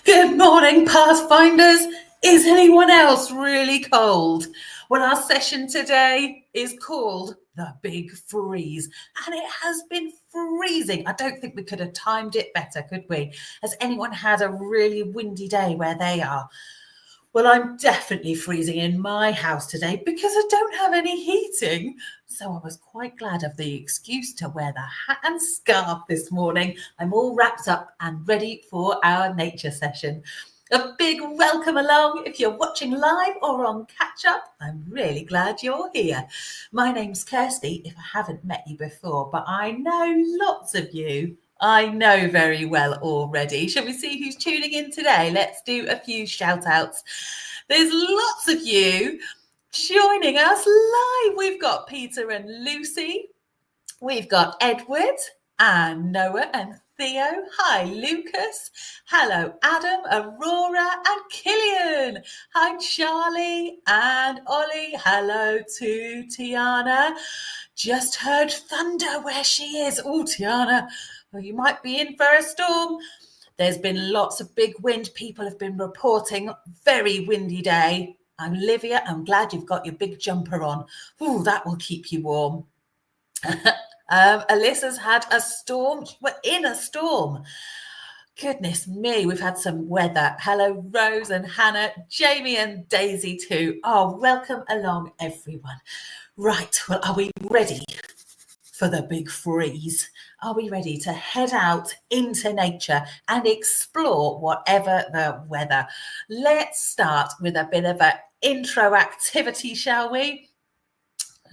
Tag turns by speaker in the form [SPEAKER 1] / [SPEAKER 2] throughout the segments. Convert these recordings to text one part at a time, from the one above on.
[SPEAKER 1] Good morning, Pathfinders. Is anyone else really cold? Well, our session today is called The Big Freeze, and it has been freezing. I don't think we could have timed it better, could we? Has anyone had a really windy day where they are? Well, I'm definitely freezing in my house today because I don't have any heating. So I was quite glad of the excuse to wear the hat and scarf this morning. I'm all wrapped up and ready for our nature session. A big welcome along if you're watching live or on catch up. I'm really glad you're here. My name's Kirsty, if I haven't met you before, but I know lots of you. I know very well already. Shall we see who's tuning in today? Let's do a few shout outs. There's lots of you joining us live. We've got Peter and Lucy. We've got Edward and Noah and Theo. Hi, Lucas. Hello, Adam, Aurora and Killian. Hi, Charlie and Ollie. Hello to Tiana. Just heard thunder where she is. Oh, Tiana, well, you might be in for a storm. There's been lots of big wind. People have been reporting very windy day. Olivia, I'm glad you've got your big jumper on. Oh, that will keep you warm. Alyssa's had a storm. We're in a storm. Goodness me, we've had some weather. Hello, Rose and Hannah, Jamie and Daisy too. Oh, welcome along, everyone. Right, well, are we ready for the big freeze? Are we ready to head out into nature and explore whatever the weather? Let's start with a bit of an intro activity, shall we?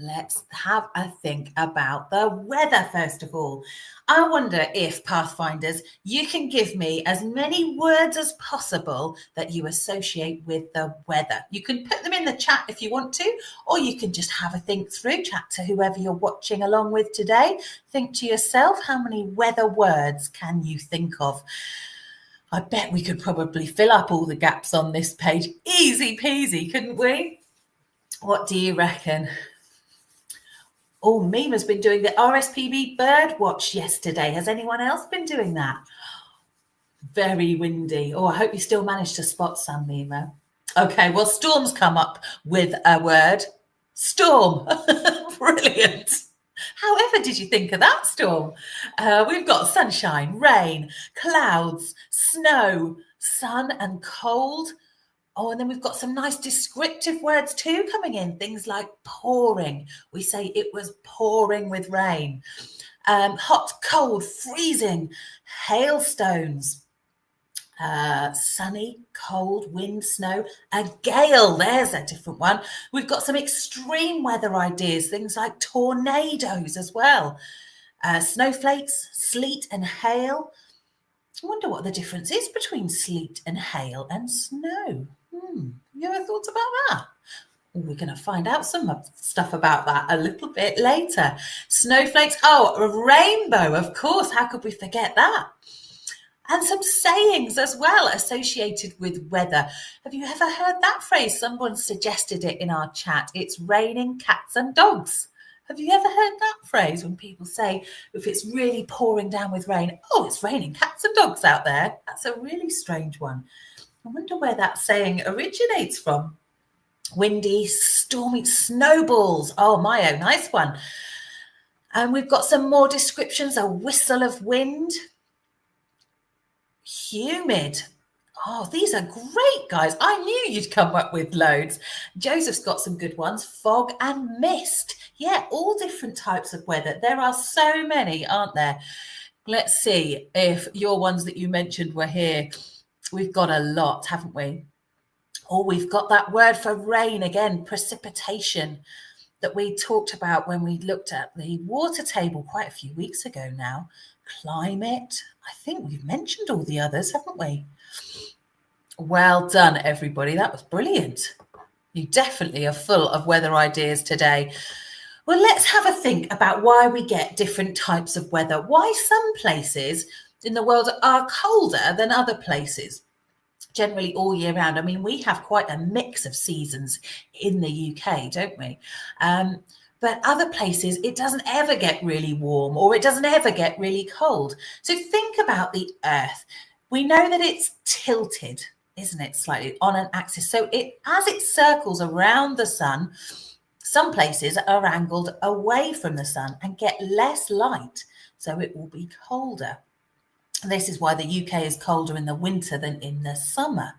[SPEAKER 1] Let's have a think about the weather first of all. I wonder if, Pathfinders, you can give me as many words as possible that you associate with the weather. You can put them in the chat if you want to, or you can just have a think through, chat to whoever you're watching along with today. Think to yourself, how many weather words can you think of? I bet we could probably fill up all the gaps on this page. Easy peasy, couldn't we? What do you reckon? Oh, Mima's been doing the RSPB bird watch yesterday. Has anyone else been doing that? Very windy. Oh, I hope you still managed to spot some, Mima. Okay, well, Storm's come up with a word. Storm. Brilliant. However did you think of that, Storm? We've got sunshine, rain, clouds, snow, sun and cold. Oh, and then we've got some nice descriptive words too coming in. Things like pouring. We say it was pouring with rain. Hot, cold, freezing, hailstones, sunny, cold, wind, snow, a gale. There's a different one. We've got some extreme weather ideas, things like tornadoes as well. Snowflakes, sleet and hail. I wonder what the difference is between sleet and hail and snow. You ever thought about that? We're going to find out some stuff about that a little bit later. Snowflakes. Oh, a rainbow, of course. How could we forget that? And some sayings as well associated with weather. Have you ever heard that phrase? Someone suggested it in our chat. It's raining cats and dogs. Have you ever heard that phrase when people say, if it's really pouring down with rain, oh, it's raining cats and dogs out there? That's a really strange one. I wonder where that saying originates from. Windy, stormy, snowballs. Oh, my, nice one. And we've got some more descriptions. A whistle of wind. Humid. Oh, these are great, guys. I knew you'd come up with loads. Joseph's got some good ones. Fog and mist. Yeah, all different types of weather. There are so many, aren't there? Let's see if your ones that you mentioned were here. We've got a lot, haven't we? Oh, we've got that word for rain again, precipitation, that we talked about when we looked at the water table quite a few weeks ago now. Climate. I think we've mentioned all the others, haven't we? Well done, everybody. That was brilliant. You definitely are full of weather ideas today. Well, let's have a think about why we get different types of weather. Why some places in the world are colder than other places, generally all year round. I mean, we have quite a mix of seasons in the UK, don't we? But other places, it doesn't ever get really warm or it doesn't ever get really cold. So think about the earth. We know that it's tilted, isn't it, slightly on an axis. So as it circles around the sun, some places are angled away from the sun and get less light, so it will be colder. This is why the UK is colder in the winter than in the summer.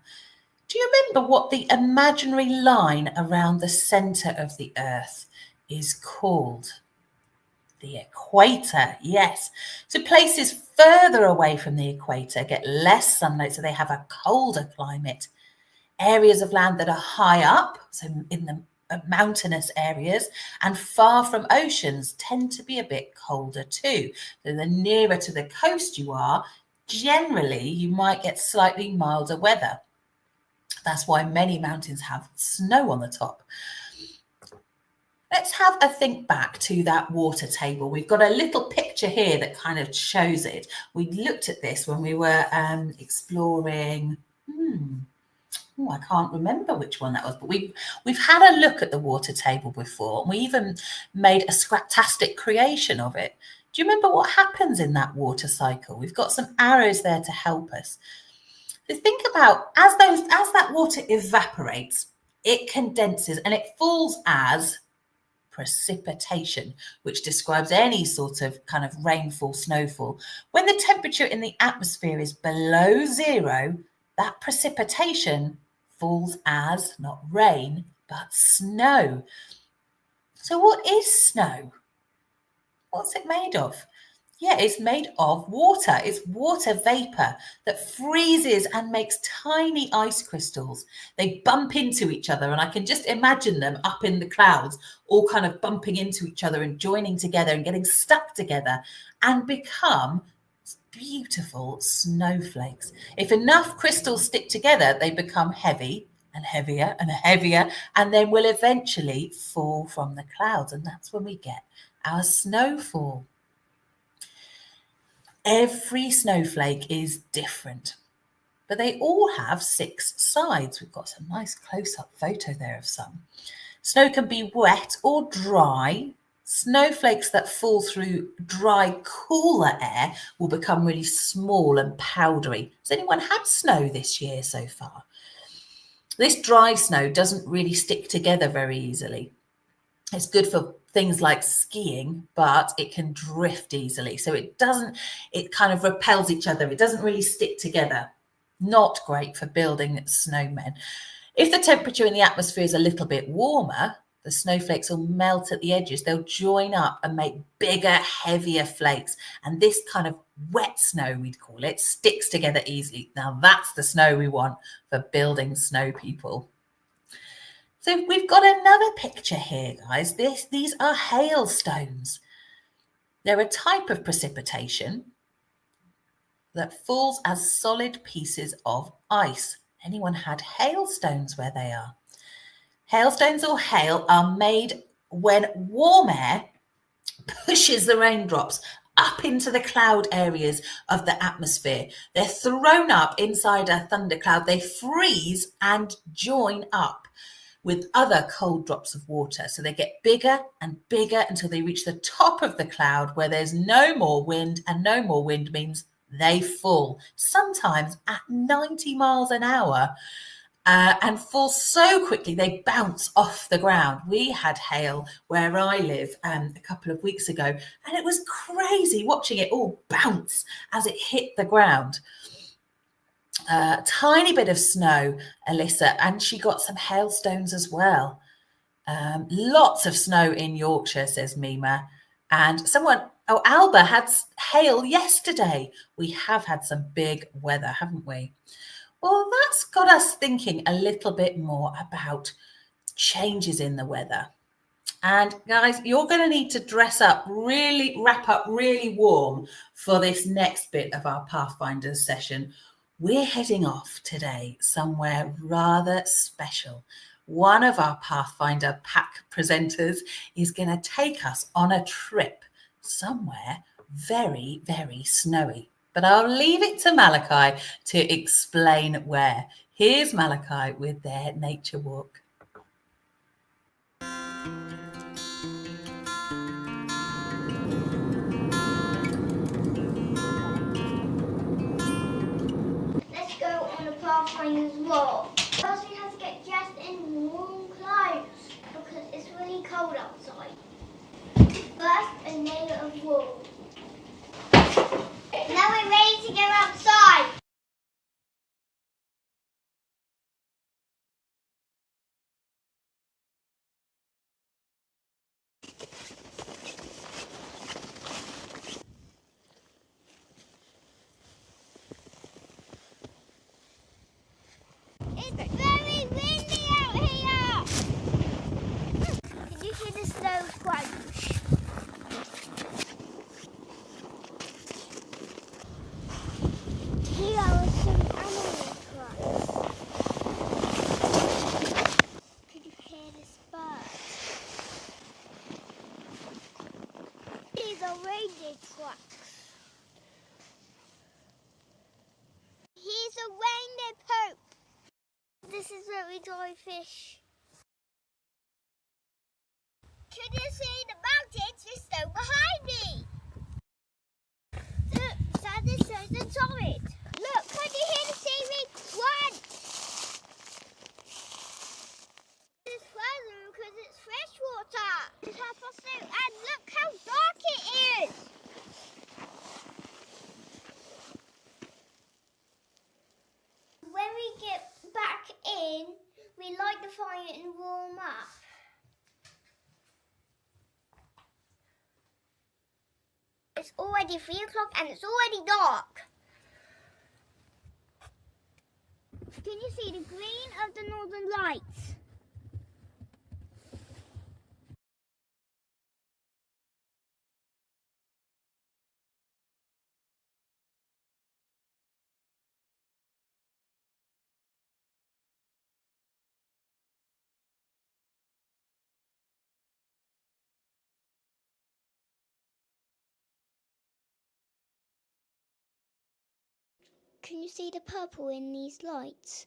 [SPEAKER 1] Do you remember what the imaginary line around the centre of the Earth is called? The equator, yes. So places further away from the equator get less sunlight, so they have a colder climate. Areas of land that are high up, so in the mountainous areas and far from oceans, tend to be a bit colder too. So the nearer to the coast you are, generally you might get slightly milder weather. That's why many mountains have snow on the top. Let's have a think back to that water table. We've got a little picture here that kind of shows it. We looked at this when we were exploring. I can't remember which one that was, but we've had a look at the water table before, and we even made a Scraptastic creation of it. Do you remember what happens in that water cycle? We've got some arrows there to help us. So think about as that water evaporates, it condenses and it falls as precipitation, which describes any sort of kind of rainfall, snowfall. When the temperature in the atmosphere is below zero, that precipitation falls as not rain, but snow. So what is snow? What's it made of? Yeah, it's made of water. It's water vapor that freezes and makes tiny ice crystals. They bump into each other, and I can just imagine them up in the clouds, all kind of bumping into each other and joining together and getting stuck together and become beautiful snowflakes. If enough crystals stick together, they become heavy and heavier and heavier, and then will eventually fall from the clouds. And that's when we get our snowfall. Every snowflake is different, but they all have 6 sides. We've got a nice close-up photo there of some. Snow can be wet or dry. Snowflakes that fall through dry, cooler air will become really small and powdery. Has anyone had snow this year so far? This dry snow doesn't really stick together very easily. It's good for things like skiing, but it can drift easily. So it kind of repels each other. It doesn't really stick together. Not great for building snowmen. If the temperature in the atmosphere is a little bit warmer, the snowflakes will melt at the edges. They'll join up and make bigger, heavier flakes. And this kind of wet snow, we'd call it, sticks together easily. Now that's the snow we want for building snow people. So we've got another picture here, guys. These are hailstones. They're a type of precipitation that falls as solid pieces of ice. Anyone had hailstones where they are? Hailstones or hail are made when warm air pushes the raindrops up into the cloud areas of the atmosphere. They're thrown up inside a thundercloud. They freeze and join up with other cold drops of water. So they get bigger and bigger until they reach the top of the cloud where there's no more wind, and no more wind means they fall, sometimes at 90 miles an hour, and fall so quickly they bounce off the ground. We had hail where I live a couple of weeks ago, and it was crazy watching it all bounce as it hit the ground. Tiny bit of snow, Alyssa, and she got some hailstones as well. Lots of snow in Yorkshire, says Mima. And Alba had hail yesterday. We have had some big weather, haven't we? Well, that's got us thinking a little bit more about changes in the weather. And guys, you're going to need to wrap up really warm for this next bit of our Pathfinders session. We're heading off today somewhere rather special. One of our Pathfinder Pack presenters is going to take us on a trip somewhere very, very snowy. But I'll leave it to Malachi to explain where. Here's Malachi with their nature walk.
[SPEAKER 2] Pathfinder's wall. First we have to get dressed in warm clothes because it's really cold outside. First, a layer of wool. Now we're ready to go outside. It's very windy out here. Can you hear the snow crunch? Here are some animal tracks. Could you hear this bird? These are reindeer tracks. Here's a reindeer poop. This is where we dry fish. Can you see the mountains with snow behind me? Look, sand is so solid. Look, can you hear the seaweed crunch? It's frozen because it's fresh water. It's half past 2 and look how dark it is. When we get back in, we light the fire and warm up. It's already 3 o'clock and it's already dark. Can you see the green of the northern lights? Can you see the purple in these lights?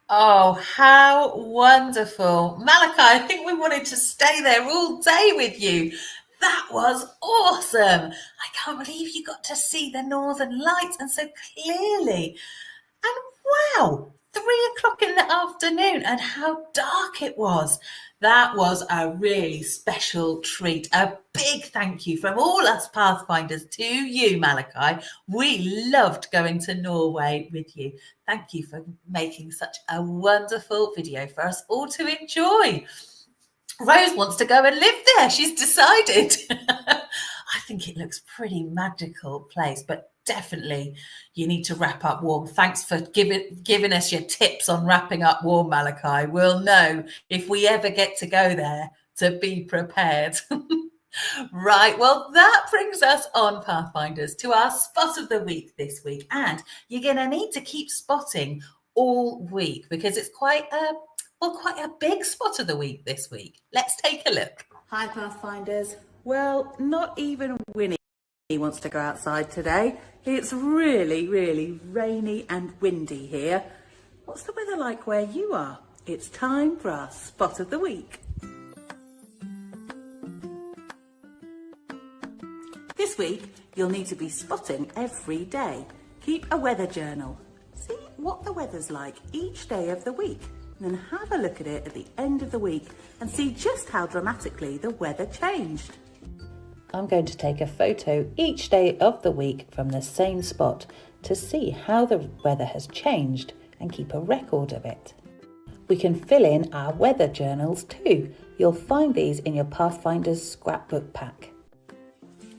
[SPEAKER 1] Oh, how wonderful. Malachi, I think we wanted to stay there all day with you. That was awesome. I can't believe you got to see the Northern Lights and so clearly. And wow, 3 o'clock in the afternoon and how dark it was. That was a really special treat. A big thank you from all us Pathfinders to you, Malachi. We loved going to Norway with you. Thank you for making such a wonderful video for us all to enjoy. Rose wants to go and live there. She's decided. I think it looks pretty magical place, but definitely you need to wrap up warm. Thanks for giving us your tips on wrapping up warm, Malachi. We'll know if we ever get to go there to be prepared. Right, well, that brings us on, Pathfinders, to our spot of the week this week. And you're going to need to keep spotting all week because it's quite a big spot of the week this week. Let's take a look.
[SPEAKER 3] Hi, Pathfinders. Well, not even Winnie wants to go outside today. It's really, really rainy and windy here. What's the weather like where you are? It's time for our spot of the week. This week, you'll need to be spotting every day. Keep a weather journal. See what the weather's like each day of the week. And then have a look at it at the end of the week and see just how dramatically the weather changed.
[SPEAKER 4] I'm going to take a photo each day of the week from the same spot to see how the weather has changed and keep a record of it. We can fill in our weather journals too. You'll find these in your Pathfinder's Scrapbook pack.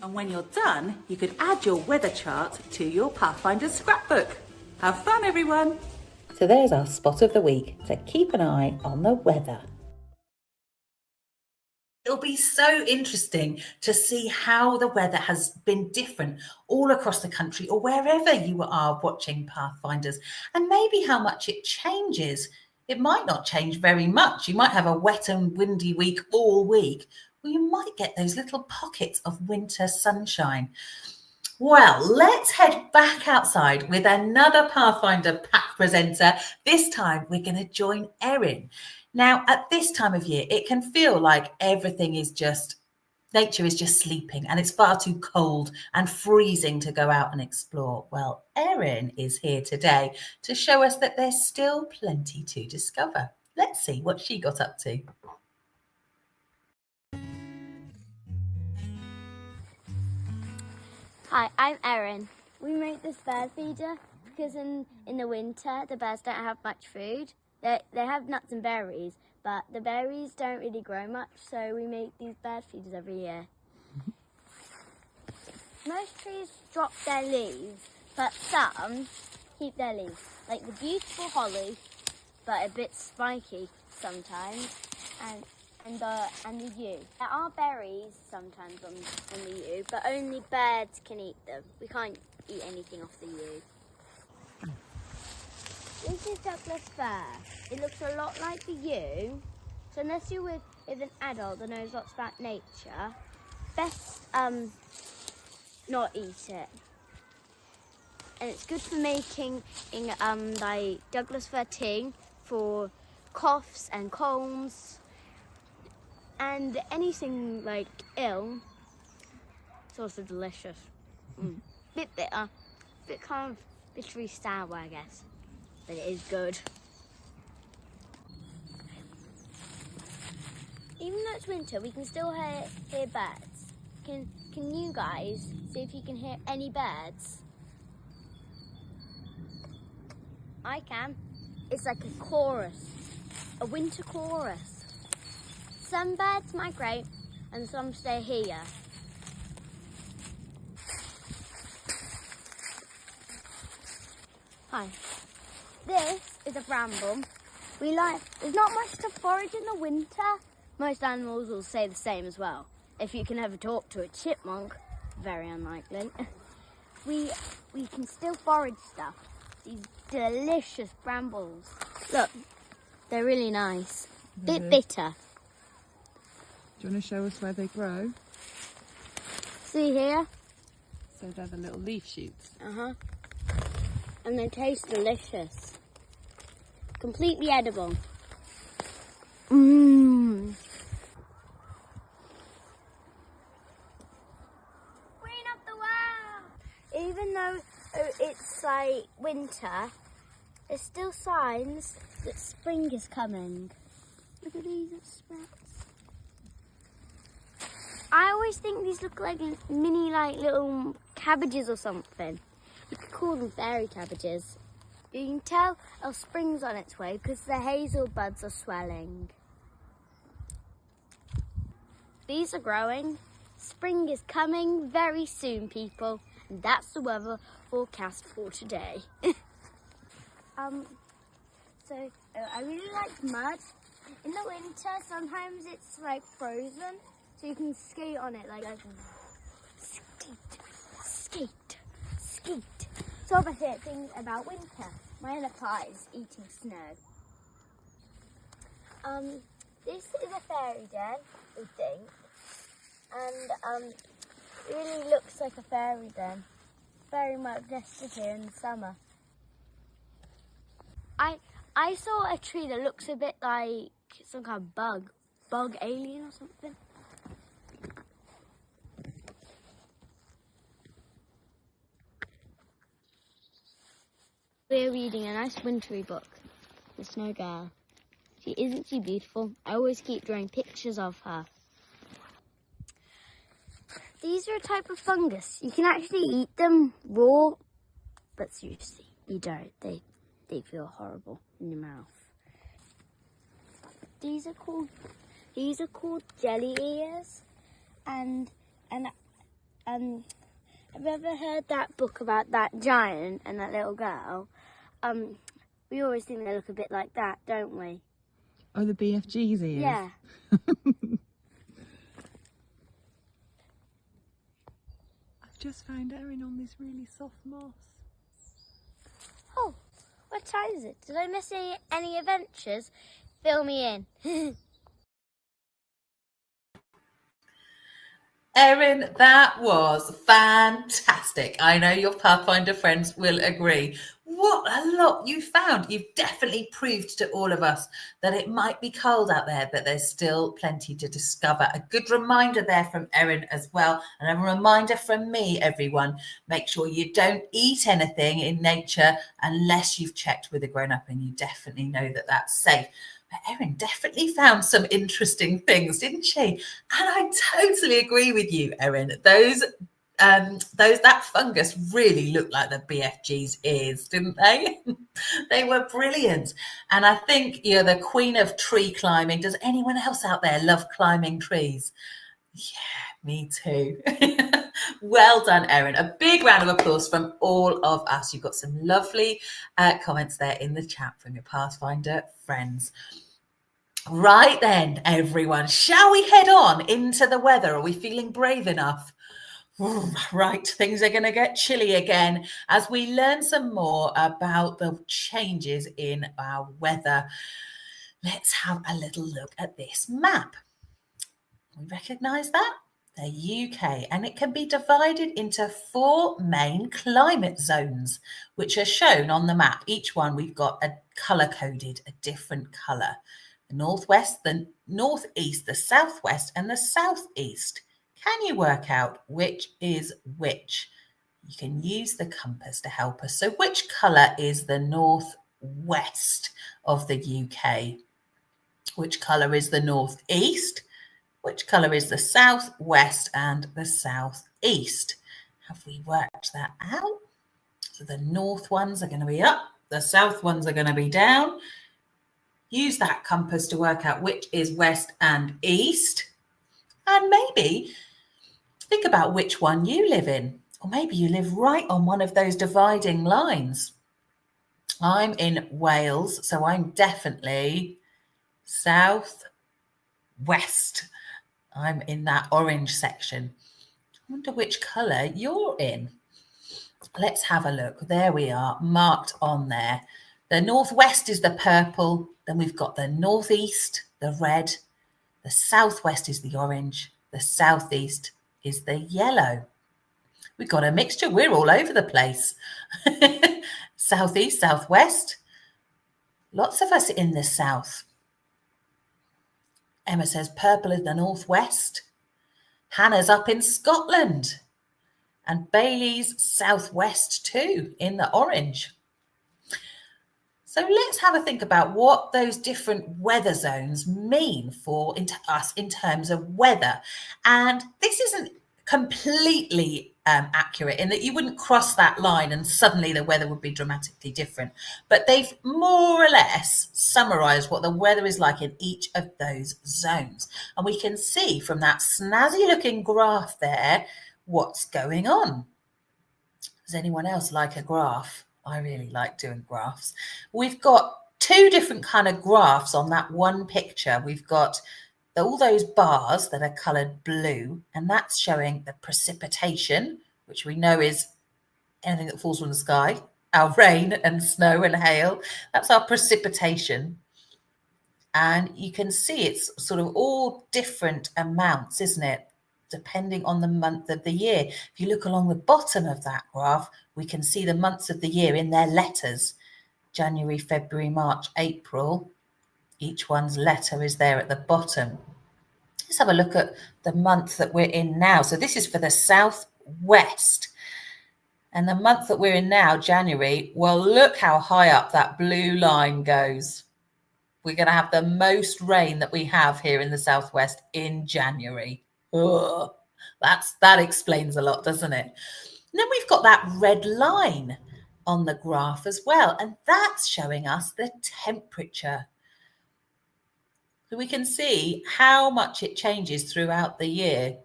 [SPEAKER 3] And when you're done, you can add your weather chart to your Pathfinder Scrapbook. Have fun, everyone!
[SPEAKER 4] So there's our spot of the week, so keep an eye on the weather.
[SPEAKER 1] It'll be so interesting to see how the weather has been different all across the country or wherever you are watching Pathfinders, and maybe how much it changes. It might not change very much. You might have a wet and windy week all week, or you might get those little pockets of winter sunshine. Well, let's head back outside with another Pathfinder Pack presenter. This time we're going to join Erin. Now, at this time of year, it can feel like nature is just sleeping and it's far too cold and freezing to go out and explore. Well, Erin is here today to show us that there's still plenty to discover. Let's see what she got up to.
[SPEAKER 2] Hi, I'm Erin. We make this bird feeder because in the winter the birds don't have much food. They have nuts and berries, but the berries don't really grow much, so we make these bird feeders every year. Most trees drop their leaves, but some keep their leaves, like the beautiful holly, but a bit spiky sometimes, and the yew. There are berries sometimes on the yew, but only birds can eat them. We can't eat anything off the yew. This is Douglas fir. It looks a lot like the yew, so unless you're with an adult that knows lots about nature, best not eat it. And it's good for making like Douglas fir tea for coughs and colds and anything like ill. It's also delicious. Bit bitter, bit kind of bittery sour, I guess, but it is good. Even though it's winter, we can still hear birds. Can you guys see if you can hear any birds? I can. It's like a chorus, a winter chorus. Some birds migrate and some stay here. Hi. This is a bramble. There's not much to forage in the winter. Most animals will say the same as well. If you can ever talk to a chipmunk, very unlikely. We can still forage stuff. These delicious brambles. Look, they're really nice. Bit bitter.
[SPEAKER 5] Do you want to show us where they grow?
[SPEAKER 2] See here?
[SPEAKER 5] So they're the little leaf shoots.
[SPEAKER 2] And they taste delicious. Completely edible. Mmm. Green up the world! Even though it's like winter, there's still signs that spring is coming. Look at these sprouts. I always think these look like mini little cabbages or something. You could call them fairy cabbages. You can tell spring's on its way because the hazel buds are swelling. These are growing. Spring is coming very soon, people. And that's the weather forecast for today. So I really like mud. In the winter, sometimes it's like frozen, so you can skate on it like skate. So my favorite thing about winter, my inner pie is eating snow. This is a fairy den, we think, and it really looks like a fairy den. Very much nested here in the summer. I saw a tree that looks a bit like some kind of bug alien or something. We're reading a nice wintry book, The Snow Girl. Isn't she beautiful? I always keep drawing pictures of her. These are a type of fungus. You can actually eat them raw, but seriously, you don't. They feel horrible in your mouth. These are called jelly ears, and have you ever heard that book about that giant and that little girl? We always think they look a bit like that, don't we?
[SPEAKER 5] Oh, the BFG's ears?
[SPEAKER 2] Yeah.
[SPEAKER 5] I've just found Erin on this really soft moss.
[SPEAKER 2] Oh, what time is it? Did I miss any adventures? Fill me in.
[SPEAKER 1] Erin, that was fantastic. I know your Pathfinder friends will agree. What a lot you found. You've definitely proved to all of us that it might be cold out there, but there's still plenty to discover. A good reminder there from Erin as well. And a reminder from me, everyone, make sure you don't eat anything in nature unless you've checked with a grown-up and you definitely know that that's safe. But Erin definitely found some interesting things, didn't she? And I totally agree with you, Erin. That fungus really looked like the BFG's ears, didn't they? They were brilliant. And I think you're the queen of tree climbing. Does anyone else out there love climbing trees? Yeah, me too. Well done, Erin. A big round of applause from all of us. You've got some lovely comments there in the chat from your Pathfinder friends. Right then, everyone, shall we head on into the weather? Are we feeling brave enough? Right, things are going to get chilly again as we learn some more about the changes in our weather. Let's have a little look at this map. We recognise that? The UK, and it can be divided into 4 main climate zones, which are shown on the map. Each one we've got a colour-coded, a different colour. The northwest, the northeast, the southwest, and the southeast. Can you work out which is which? You can use the compass to help us. So which colour is the northwest of the UK? Which colour is the northeast? Which colour is the southwest and the southeast? Have we worked that out? So the north ones are going to be up, the south ones are going to be down. Use that compass to work out which is west and east. And maybe think about which one you live in. Or maybe you live right on one of those dividing lines. I'm in Wales, so I'm definitely south west. I'm in that orange section. I wonder which colour you're in. Let's have a look. There we are, marked on there. The northwest is the purple. Then we've got the northeast, the red. The southwest is the orange. The southeast is the yellow. We've got a mixture. We're all over the place. Southeast, southwest. Lots of us in the south. Emma says purple is the northwest. Hannah's up in Scotland. And Bailey's southwest too, in the orange. So let's have a think about what those different weather zones mean for us in terms of weather. And this isn't completely accurate in that you wouldn't cross that line and suddenly the weather would be dramatically different. But they've more or less summarised what the weather is like in each of those zones. And we can see from that snazzy looking graph there what's going on. Does anyone else like a graph? I really like doing graphs. We've got 2 different kind of graphs on that one picture. We've got all those bars that are coloured blue, and that's showing the precipitation, which we know is anything that falls from the sky, our rain and snow and hail. That's our precipitation. And you can see it's sort of all different amounts, isn't it? Depending on the month of the year. If you look along the bottom of that graph, we can see the months of the year in their letters. January, February, March, April. Each one's letter is there at the bottom. Let's have a look at the month that we're in now. So this is for the southwest. And the month that we're in now, January, well, look how high up that blue line goes. We're going to have the most rain that we have here in the southwest in January. Ugh, that explains a lot, doesn't it? And then we've got that red line on the graph as well, and that's showing us the temperature. So we can see how much it changes throughout the year.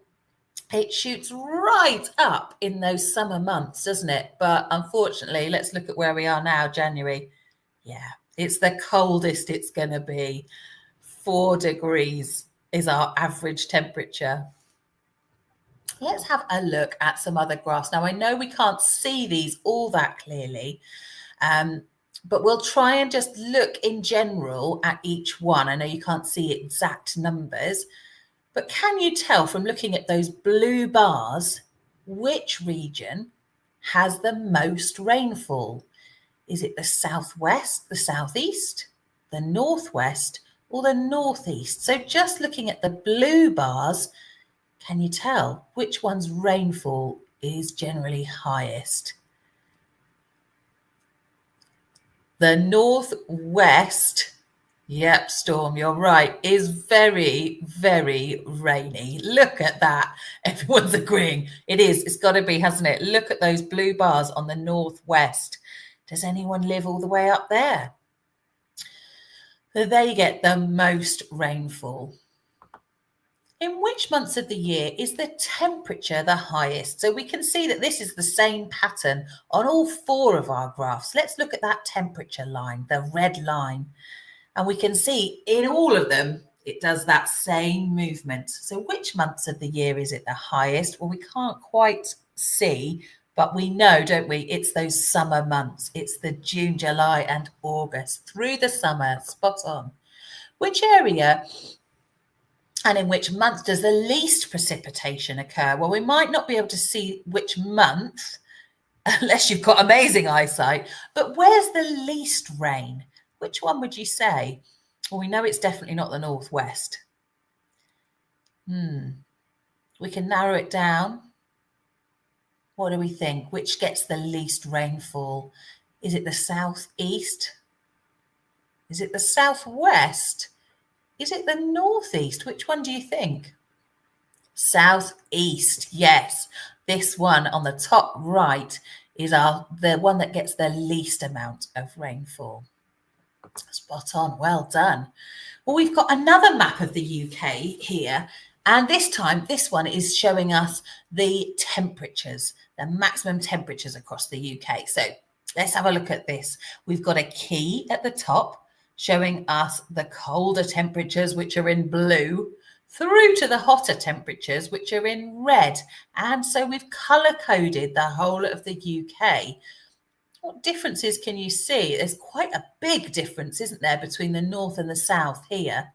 [SPEAKER 1] It shoots right up in those summer months, doesn't it? But unfortunately, let's look at where we are now, January. Yeah, it's the coldest it's going to be. 4 degrees is our average temperature. Let's have a look at some other graphs. Now, I know we can't see these all that clearly, but we'll try and just look in general at each one. I know you can't see exact numbers, but can you tell from looking at those blue bars which region has the most rainfall? Is it the southwest, the southeast, the northwest, or the northeast? So just looking at the blue bars, can you tell which one's rainfall is generally highest? The northwest, yep, Storm, you're right, is very, very rainy. Look at that. Everyone's agreeing. It is. It's got to be, hasn't it? Look at those blue bars on the northwest. Does anyone live all the way up there? So they get the most rainfall. In which months of the year is the temperature the highest? So we can see that this is the same pattern on all 4 of our graphs. Let's look at that temperature line, the red line. And we can see in all of them, it does that same movement. So which months of the year is it the highest? Well, we can't quite see, but we know, don't we? It's those summer months. It's the June, July and August through the summer. Spot on. Which area and in which month does the least precipitation occur? Well, we might not be able to see which month unless you've got amazing eyesight, but where's the least rain? Which one would you say? Well, we know it's definitely not the northwest. We can narrow it down. What do we think? Which gets the least rainfall? Is it the southeast? Is it the southwest? Is it the northeast? Which one do you think? Southeast, yes. This one on the top right is the one that gets the least amount of rainfall. Spot on, well done. Well, we've got another map of the UK here, and this time this one is showing us the temperatures, the maximum temperatures across the UK. So let's have a look at this. We've got a key at the top showing us the colder temperatures, which are in blue, through to the hotter temperatures, which are in red. And so we've colour coded the whole of the UK. What differences can you see? There's quite a big difference, isn't there, between the north and the south here?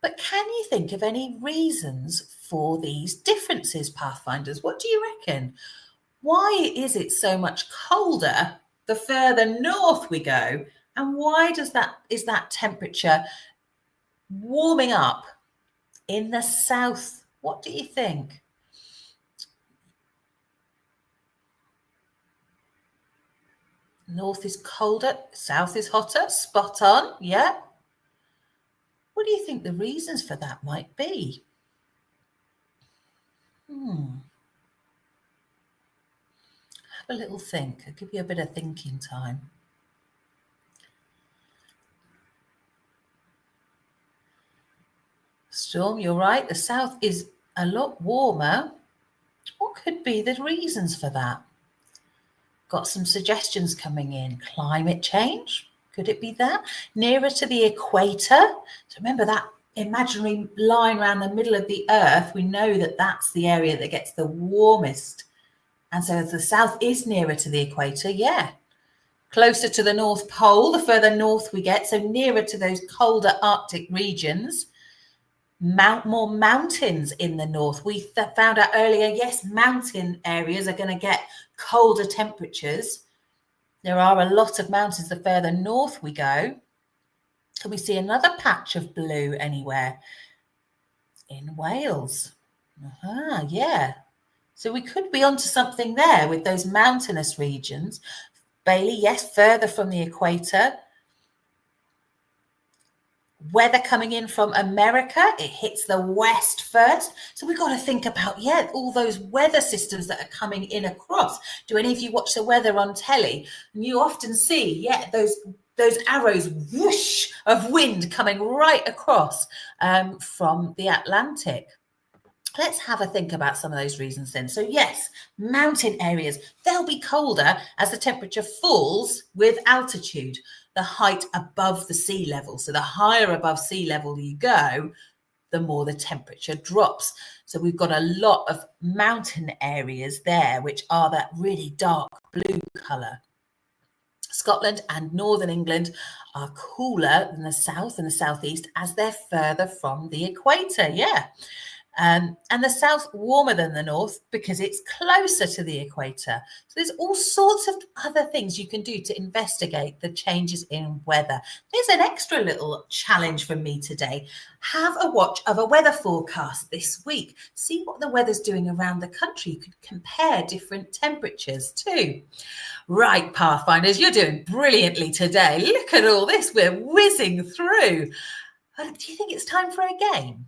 [SPEAKER 1] But can you think of any reasons for these differences, Pathfinders? What do you reckon? Why is it so much colder the further north we go? And why is that temperature warming up in the south? What do you think? North is colder, south is hotter, spot on, yeah. What do you think the reasons for that might be? Have a little think. I'll give you a bit of thinking time. Storm, you're right. The south is a lot warmer. What could be the reasons for that? Got some suggestions coming in. Climate change. Could it be that? Nearer to the equator. So remember that imaginary line around the middle of the earth. We know that that's the area that gets the warmest. And so the south is nearer to the equator. Yeah. Closer to the North Pole, the further north we get. So nearer to those colder Arctic regions. More mountains in the north. We found out earlier, yes, mountain areas are going to get colder temperatures. There are a lot of mountains the further north we go. Can we see another patch of blue anywhere? In Wales. Yeah. So we could be onto something there with those mountainous regions. Bailey, yes, further from the equator. Weather coming in from America, it hits the west first. So we've got to think about, yeah, all those weather systems that are coming in across. Do any of you watch the weather on telly? And you often see, yeah, those arrows, whoosh, of wind coming right across from the Atlantic. Let's have a think about some of those reasons then. So yes, mountain areas, they'll be colder as the temperature falls with altitude, the height above the sea level. So the higher above sea level you go, the more the temperature drops. So we've got a lot of mountain areas there, which are that really dark blue colour. Scotland and Northern England are cooler than the south and the southeast as they're further from the equator. Yeah. And the south warmer than the north because it's closer to the equator. So there's all sorts of other things you can do to investigate the changes in weather. There's an extra little challenge for me today. Have a watch of a weather forecast this week. See what the weather's doing around the country. You could compare different temperatures too. Right, Pathfinders, you're doing brilliantly today. Look at all this. We're whizzing through. Do you think it's time for a game?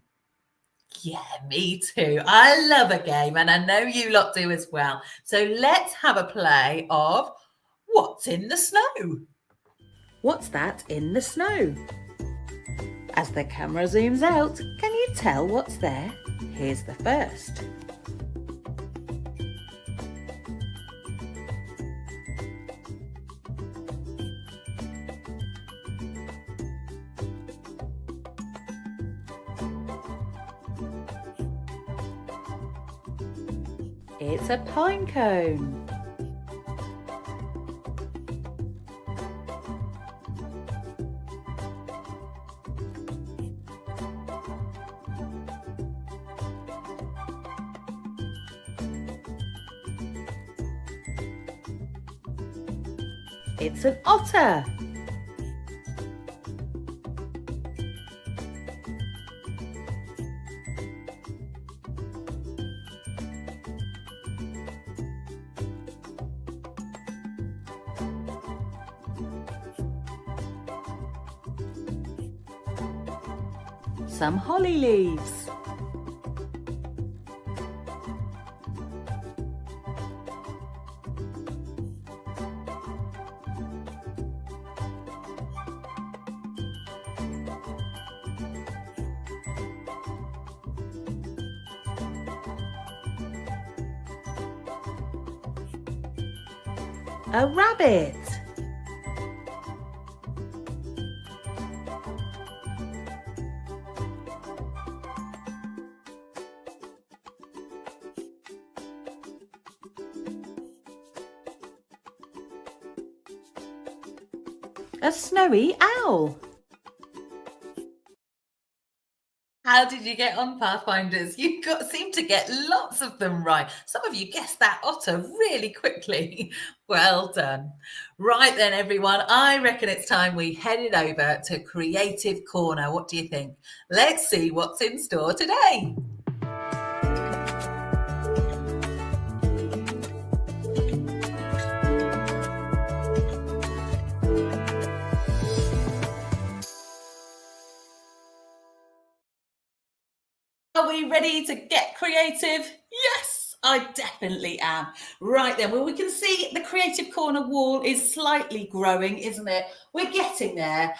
[SPEAKER 1] Yeah, me too. I love a game, and I know you lot do as well. So let's have a play of What's in the Snow?
[SPEAKER 3] What's that in the snow? As the camera zooms out, can you tell what's there? Here's the first. It's a pine cone. It's an otter. Some holly leaves. A rabbit. A snowy owl.
[SPEAKER 1] How did you get on, Pathfinders? You seem to get lots of them right. Some of you guessed that otter really quickly. Well done. Right then, everyone, I reckon it's time we headed over to Creative Corner. What do you think? Let's see what's in store today. Are we ready to get creative? Yes, I definitely am. Right then, well, we can see the Creative Corner wall is slightly growing, isn't it? We're getting there.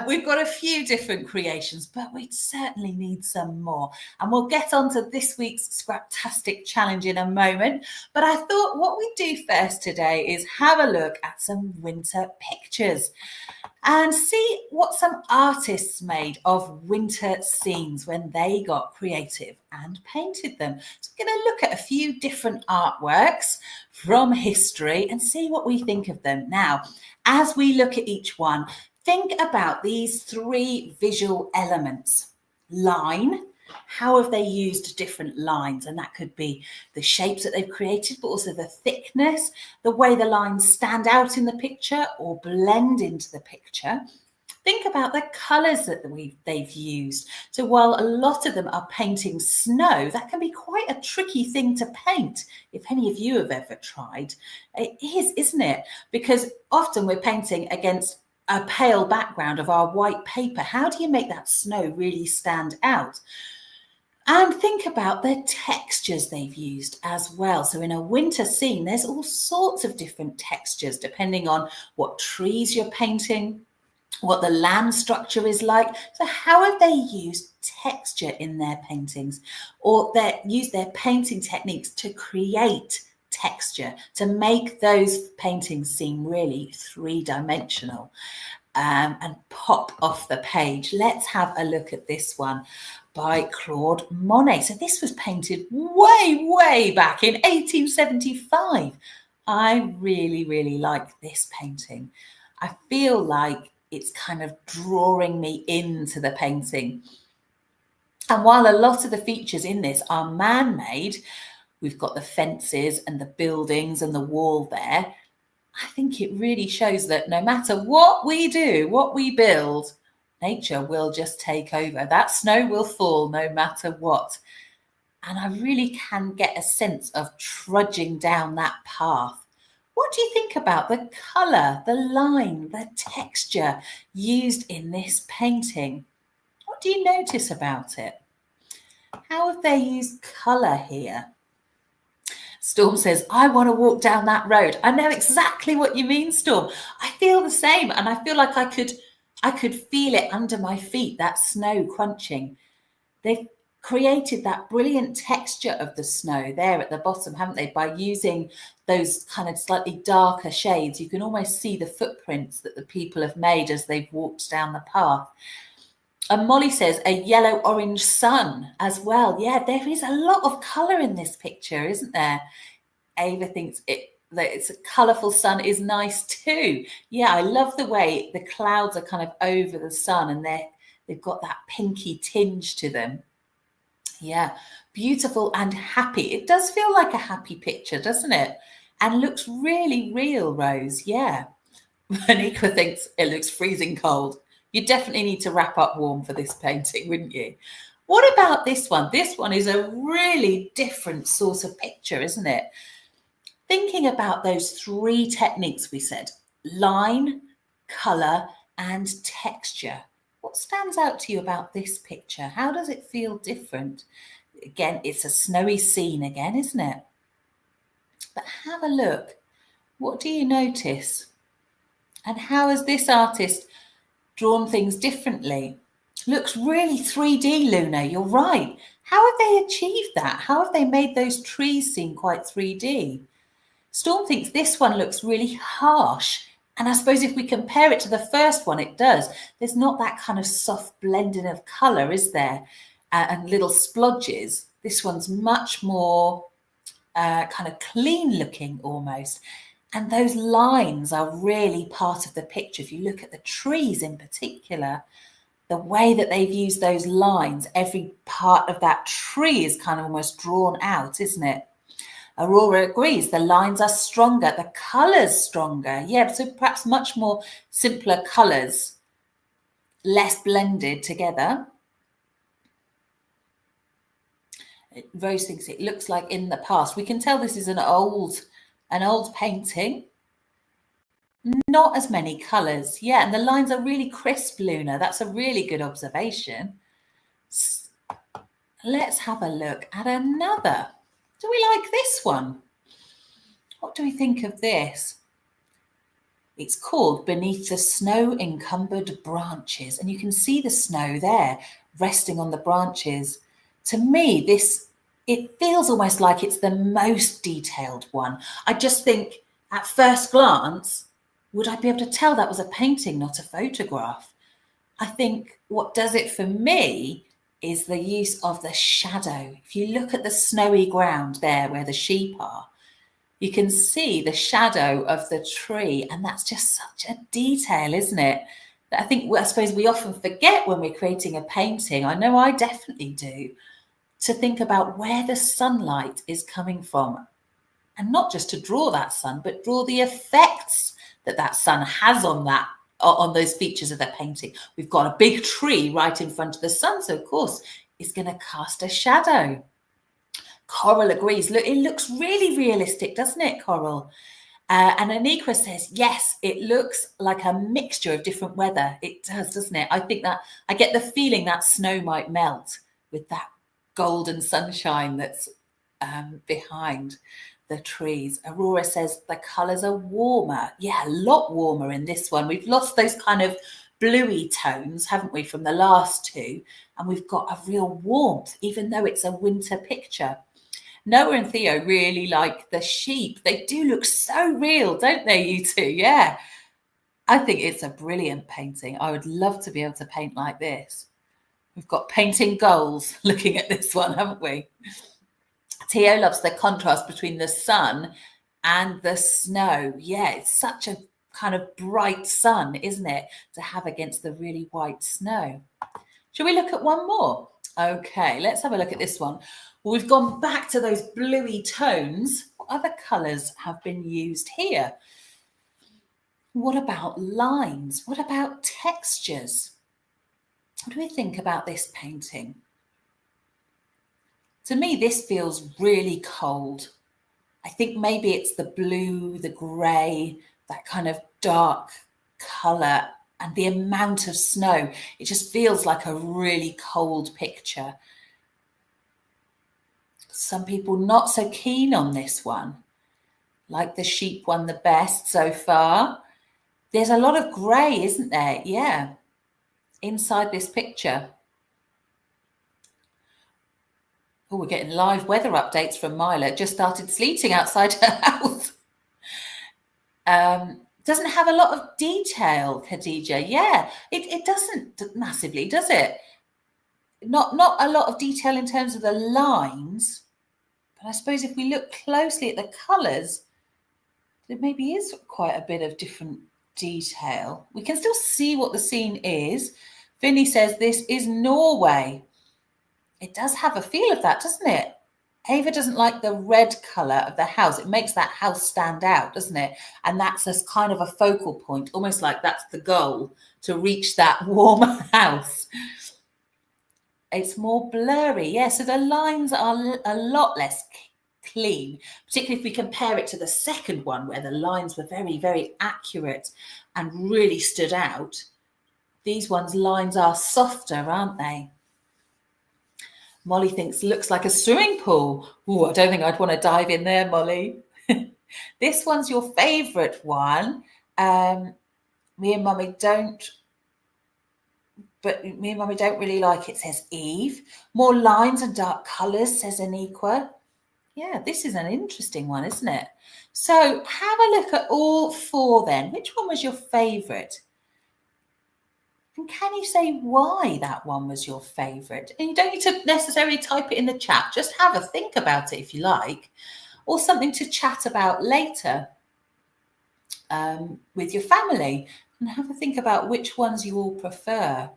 [SPEAKER 1] We've got a few different creations, but we certainly need some more. And we'll get on to this week's Scraptastic challenge in a moment. But I thought what we do first today is have a look at some winter pictures and see what some artists made of winter scenes when they got creative and painted them. So we're going to look at a few different artworks from history and see what we think of them. Now, as we look at each one, think about these three visual elements. Line. How have they used different lines? And that could be the shapes that they've created, but also the thickness, the way the lines stand out in the picture or blend into the picture. Think about the colours that they've used. So while a lot of them are painting snow, that can be quite a tricky thing to paint. If any of you have ever tried, it is, isn't it? Because often we're painting against a pale background of our white paper. How do you make that snow really stand out? And think about the textures they've used as well. So in a winter scene, there's all sorts of different textures depending on what trees you're painting, what the land structure is like. So how have they used texture in their paintings, or used their painting techniques to create texture, to make those paintings seem really three-dimensional and pop off the page? Let's have a look at this one by Claude Monet. So this was painted way back in 1875. I really like this painting. I feel like it's kind of drawing me into the painting. And while a lot of the features in this are man-made, we've got the fences and the buildings and the wall there, I think it really shows that no matter what we do, what we build, nature will just take over. That snow will fall no matter what. And I really can get a sense of trudging down that path. What do you think about the colour, the line, the texture used in this painting? What do you notice about it? How have they used colour here? Storm says, I want to walk down that road. I know exactly what you mean, Storm. I feel the same, and I feel like I could feel it under my feet, that snow crunching. They've created that brilliant texture of the snow there at the bottom, haven't they? By using those kind of slightly darker shades, you can almost see the footprints that the people have made as they've walked down the path. And Molly says a yellow-orange sun as well. Yeah, there is a lot of colour in this picture, isn't there? Ava thinks that it's a colourful sun is nice too. Yeah, I love the way the clouds are kind of over the sun and they've got that pinky tinge to them. Yeah, beautiful and happy. It does feel like a happy picture, doesn't it? And looks really real, Rose. Yeah. Monica thinks it looks freezing cold. You definitely need to wrap up warm for this painting, wouldn't you? What about this one? This one is a really different sort of picture, isn't it? Thinking about those three techniques we said, line, colour and texture. What stands out to you about this picture? How does it feel different? Again, it's a snowy scene again, isn't it? But have a look. What do you notice? And how has this artist drawn things differently? Looks really 3D, Luna, you're right. How have they achieved that? How have they made those trees seem quite 3D? Storm thinks this one looks really harsh. And I suppose if we compare it to the first one, it does. There's not that kind of soft blending of colour, is there? And little splodges. This one's much more kind of clean looking almost. And those lines are really part of the picture. If you look at the trees in particular, the way that they've used those lines, every part of that tree is kind of almost drawn out, isn't it? Aurora agrees, the lines are stronger, the colours stronger. Yeah, so perhaps much more simpler colours, less blended together. Rose thinks it looks like in the past. We can tell this is an old painting. Not as many colours. Yeah, and the lines are really crisp, Luna. That's a really good observation. Let's have a look at another. Do we like this one? What do we think of this? It's called Beneath the Snow-Encumbered Branches. And you can see the snow there resting on the branches. To me, it feels almost like it's the most detailed one. I just think at first glance, would I be able to tell that was a painting, not a photograph? I think what does it for me is the use of the shadow. If you look at the snowy ground there where the sheep are, you can see the shadow of the tree, and that's just such a detail, isn't it? That I suppose we often forget when we're creating a painting, I know I definitely do, to think about where the sunlight is coming from. And not just to draw that sun, but draw the effects that sun has on those features of the painting. We've got a big tree right in front of the sun, so of course it's going to cast a shadow. Coral agrees. Look, it looks really realistic, doesn't it, Coral? And Anikra says, yes, it looks like a mixture of different weather. It does, doesn't it? I think that I get the feeling that snow might melt with that golden sunshine that's behind the trees. Aurora says the colours are warmer. Yeah, a lot warmer in this one. We've lost those kind of bluey tones, haven't we, from the last two? And we've got a real warmth, even though it's a winter picture. Noah and Theo really like the sheep. They do look so real, don't they, you two? Yeah. I think it's a brilliant painting. I would love to be able to paint like this. We've got painting goals looking at this one, haven't we? Theo loves the contrast between the sun and the snow. Yeah, it's such a kind of bright sun, isn't it, to have against the really white snow. Shall we look at one more? Okay, let's have a look at this one. Well, we've gone back to those bluey tones. What other colours have been used here? What about lines? What about textures? What do we think about this painting? To me, this feels really cold. I think maybe it's the blue, the grey, that kind of dark colour and the amount of snow. It just feels like a really cold picture. Some people not so keen on this one, like the sheep one the best so far. There's a lot of grey, isn't there? Yeah, inside this picture. Oh, we're getting live weather updates from Myla. It just started sleeting outside her house. Doesn't have a lot of detail, Khadija. Yeah, it doesn't massively, does it? Not a lot of detail in terms of the lines, but I suppose if we look closely at the colours, there maybe is quite a bit of different detail. We can still see what the scene is. Vinny says this is Norway. It does have a feel of that, doesn't it? Ava doesn't like the red colour of the house. It makes that house stand out, doesn't it? And that's a kind of a focal point, almost like that's the goal, to reach that warmer house. It's more blurry. Yeah, so the lines are a lot less clean, particularly if we compare it to the second one where the lines were very, very accurate and really stood out. These ones' lines are softer, aren't they? Molly thinks looks like a swimming pool. Oh, I don't think I'd want to dive in there, Molly. This one's your favourite one. Me and Mummy don't really like it, says Eve. More lines and dark colours, says Aniqua. Yeah, this is an interesting one, isn't it? So have a look at all four then. Which one was your favourite? And can you say why that one was your favourite? And you don't need to necessarily type it in the chat. Just have a think about it if you like, or something to chat about later with your family, and have a think about which ones you all prefer.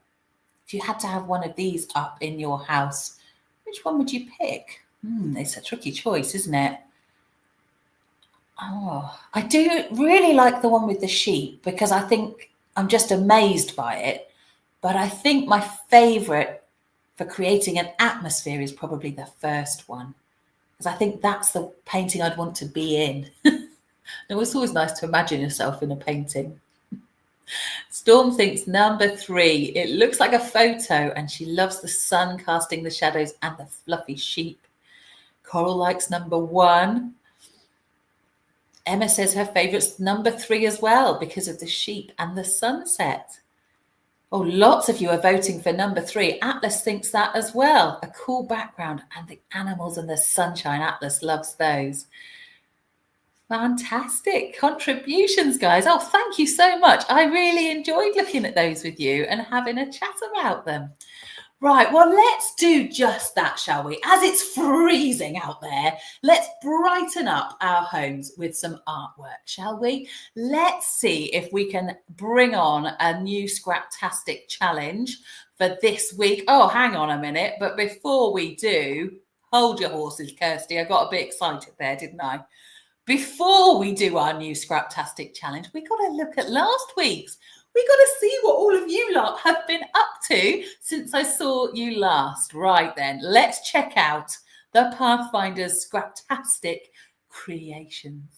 [SPEAKER 1] If you had to have one of these up in your house, which one would you pick? It's a tricky choice, isn't it? Oh, I do really like the one with the sheep because I think I'm just amazed by it. But I think my favourite for creating an atmosphere is probably the first one, because I think that's the painting I'd want to be in. It's always nice to imagine yourself in a painting. Storm thinks number 3. It looks like a photo and she loves the sun casting the shadows and the fluffy sheep. Coral likes number 1. Emma says her favourite's number 3 as well because of the sheep and the sunset. Oh, lots of you are voting for number 3. Atlas thinks that as well. A cool background and the animals and the sunshine. Atlas loves those. Fantastic contributions, guys. Oh, thank you so much. I really enjoyed looking at those with you and having a chat about them. Right, well, let's do just that, shall we? As it's freezing out there, let's brighten up our homes with some artwork, shall we? Let's see if we can bring on a new Scraptastic challenge for this week. Oh, hang on a minute. But before we do, hold your horses, Kirsty. I got a bit excited there, didn't I? Before we do our new Scraptastic challenge, we got to look at last week's. We got to see what all of you lot have been up to since I saw you last. Right then, let's check out the Pathfinder's Scraptastic creations.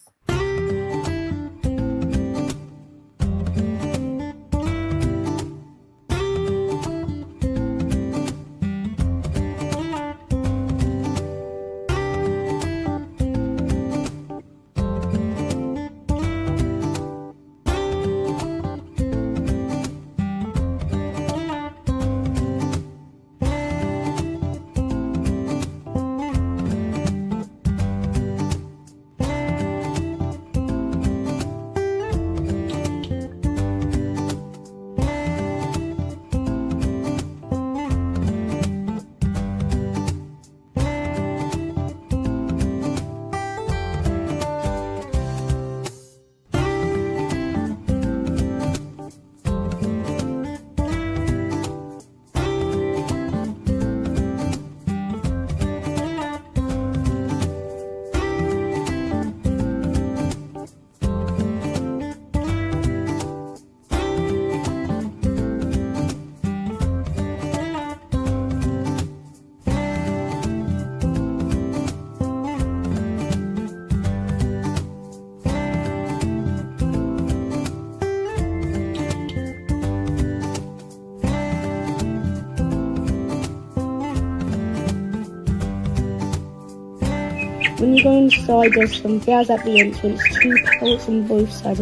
[SPEAKER 2] When you go inside, there's some bears at the entrance, 2 pellets on both sides,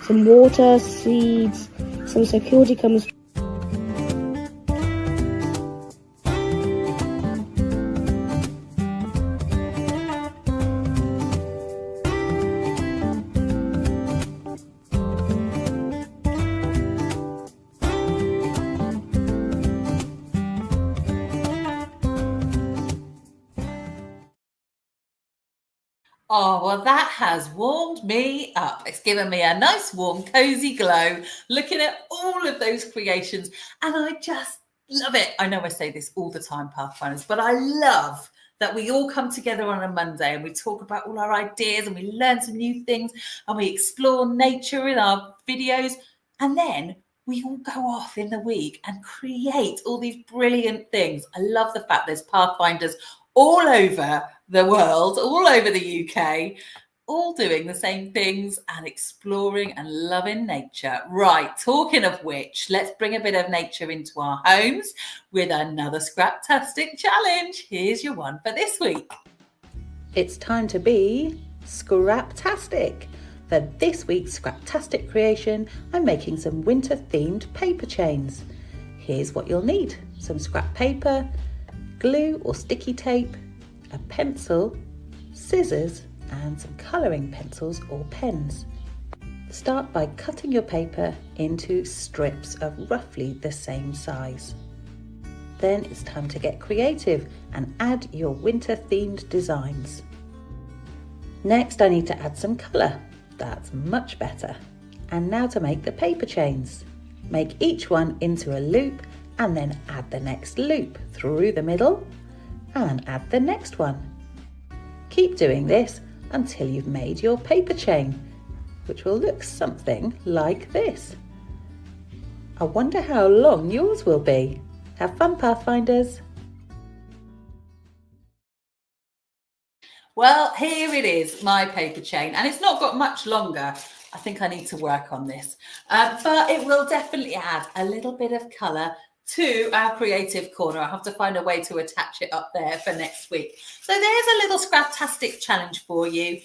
[SPEAKER 2] some water, seeds, some security cameras.
[SPEAKER 1] Oh, well, that has warmed me up. It's given me a nice, warm, cozy glow looking at all of those creations. And I just love it. I know I say this all the time, Pathfinders, but I love that we all come together on a Monday and we talk about all our ideas and we learn some new things and we explore nature in our videos. And then we all go off in the week and create all these brilliant things. I love the fact there's Pathfinders all over the world, all over the UK, all doing the same things and exploring and loving nature. Right, talking of which, let's bring a bit of nature into our homes with another Scraptastic challenge. Here's your one for this week.
[SPEAKER 4] It's time to be Scraptastic. For this week's Scraptastic creation, I'm making some winter-themed paper chains. Here's what you'll need: some scrap paper, glue or sticky tape, a pencil, scissors, and some colouring pencils or pens. Start by cutting your paper into strips of roughly the same size. Then it's time to get creative and add your winter-themed designs. Next, I need to add some colour. That's much better. And now to make the paper chains. Make each one into a loop and then add the next loop through the middle and add the next one. Keep doing this until you've made your paper chain, which will look something like this. I wonder how long yours will be. Have fun, Pathfinders!
[SPEAKER 1] Well, here it is, my paper chain, and it's not got much longer. I think I need to work on this, but it will definitely add a little bit of colour to our creative corner. I'll have to find a way to attach it up there for next week. So there's a little Scraptastic challenge for you.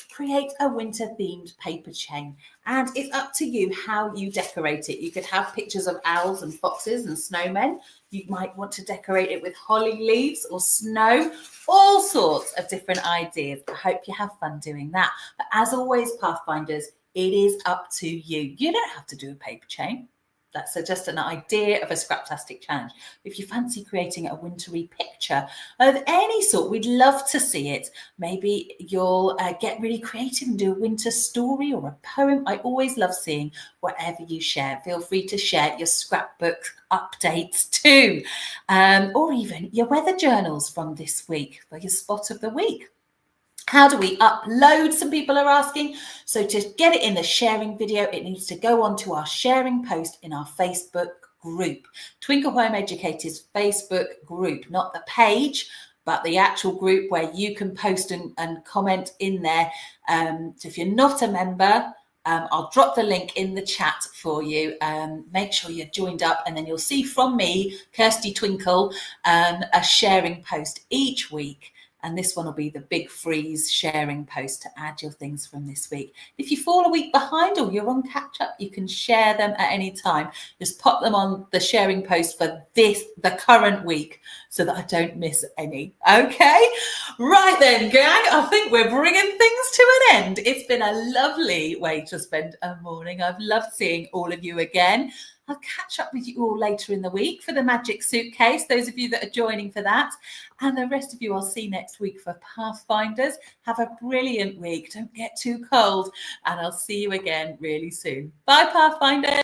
[SPEAKER 1] Create a winter-themed paper chain, and it's up to you how you decorate it. You could have pictures of owls and foxes and snowmen. You might want to decorate it with holly leaves or snow, all sorts of different ideas. I hope you have fun doing that. But as always, Pathfinders, it is up to you. You don't have to do a paper chain. That's just an idea of a Scraptastic challenge. If you fancy creating a wintry picture of any sort, we'd love to see it. Maybe you'll get really creative and do a winter story or a poem. I always love seeing whatever you share. Feel free to share your scrapbook updates too, or even your weather journals from this week for your spot of the week. How do we upload? Some people are asking. So to get it in the sharing video, it needs to go onto our sharing post in our Facebook group, Twinkle Home Educators Facebook group, not the page, but the actual group where you can post and comment in there. So if you're not a member, I'll drop the link in the chat for you. Make sure you're joined up, and then you'll see from me, Kirsty Twinkle, a sharing post each week. And this one will be the big freeze sharing post to add your things from this week. If you fall a week behind or you're on catch up, you can share them at any time. Just pop them on the sharing post for the current week, so that I don't miss any. Okay, right then, gang, I think we're bringing things to an end. It's been a lovely way to spend a morning. I've loved seeing all of you again. I'll catch up with you all later in the week for the Magic Suitcase, those of you that are joining for that. And the rest of you I'll see next week for Pathfinders. Have a brilliant week. Don't get too cold. And I'll see you again really soon. Bye, Pathfinders.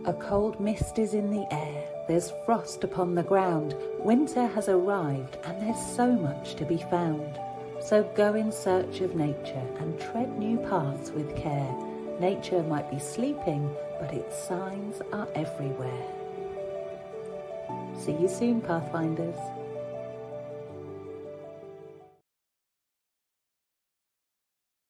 [SPEAKER 4] A cold mist is in the air. There's frost upon the ground. Winter has arrived and there's so much to be found. So go in search of nature and tread new paths with care. Nature might be sleeping, but its signs are everywhere. See you soon, Pathfinders.